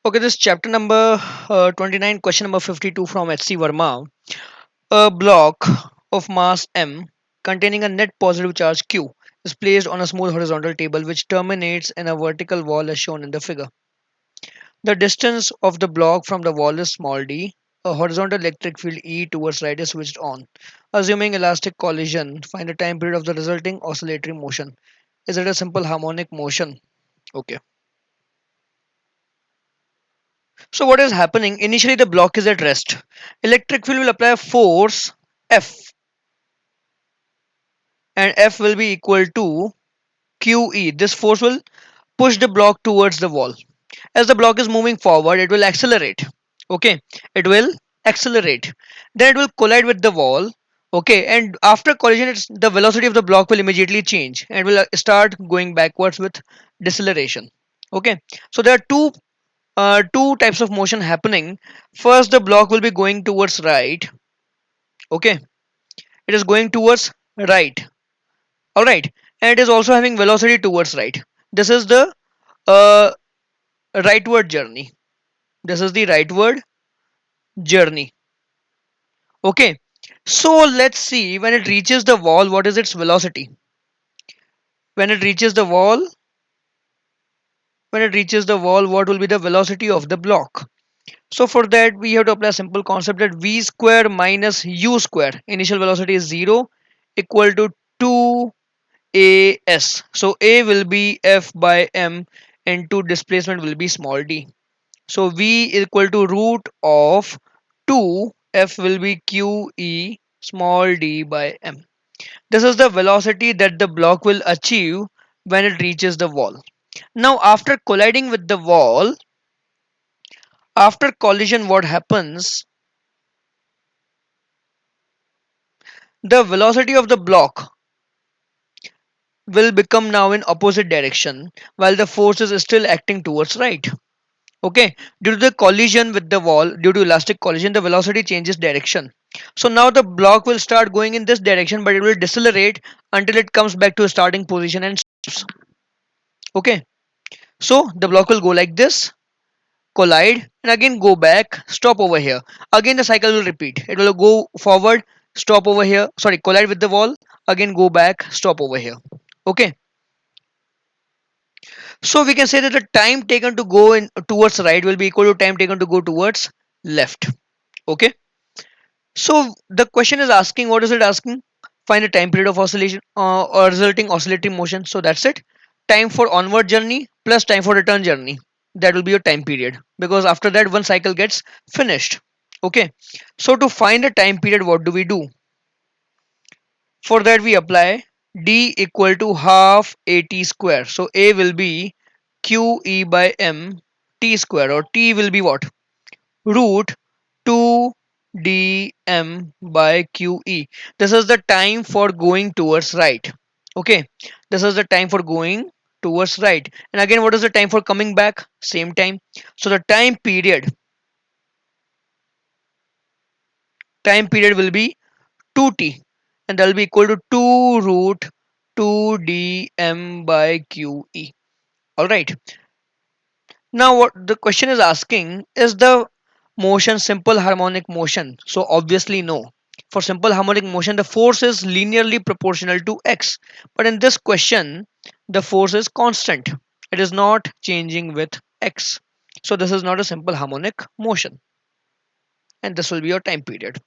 Okay, this chapter number 29, question number 52 from HC Verma. A block of mass m containing a net positive charge q is placed on a smooth horizontal table which terminates in a vertical wall as shown in the figure. The distance of the block from the wall is small d. A horizontal electric field E towards right is switched on. Assuming elastic collision, find the time period of the resulting oscillatory motion. Is it a simple harmonic motion? Okay. So what is happening? Initially the block is at rest. Electric field will apply a force F, and F will be equal to QE. This force will push the block towards the wall. As the block is moving forward, it will accelerate. Okay, it will accelerate. Then it will collide with the wall. Okay, and after collision, the velocity of the block will immediately change and will start going backwards with deceleration. Okay, so there are two types of motion happening. First, the block will be going towards right. Okay, it is going towards right. All right, and it is also having velocity towards right. This is the uh, rightward journey. This is the rightward journey. Okay, so let's see, when it reaches the wall, what is its velocity? When it reaches the wall, when it reaches the wall, what will be the velocity of the block? So for that, we have to apply a simple concept that v square minus u square, initial velocity is 0, equal to 2as. So a will be f by m and 2 displacement will be small d. So v equal to root of 2 f will be q e small d by m. This is the velocity that the block will achieve when it reaches the wall. Now after colliding with the wall, after collision, what happens? The velocity of the block will become now in opposite direction while the force is still acting towards right. Okay, due to the collision with the wall, due to elastic collision, the velocity changes direction. So now the block will start going in this direction, but it will decelerate until it comes back to a starting position and stops. Okay, so the block will go like this, collide, and again go back, stop over here. Again the cycle will repeat. It will go forward, stop over here, sorry, collide with the wall, again go back, stop over here. Okay, so we can say that the time taken to go in towards right will be equal to time taken to go towards left. Okay, so the question is asking, what is it asking? Find the time period of oscillation or resulting oscillatory motion. So that's it. Time for onward journey plus time for return journey. That will be your time period, because after that one cycle gets finished. Okay. So to find the time period, what do we do? For that we apply d equal to half at square. So a will be qe by m t square, or t will be what? Root 2 dm by qe. This is the time for going towards right. Okay, this is the time for going towards right, and again what is the time for coming back? Same time. So the time period will be 2t, and that will be equal to 2 root 2 dm by qe. All right, now what the question is asking, is the motion simple harmonic motion? So obviously no. For simple harmonic motion, the force is linearly proportional to x. But in this question, the force is constant. It is not changing with x. So this is not a simple harmonic motion. And this will be your time period.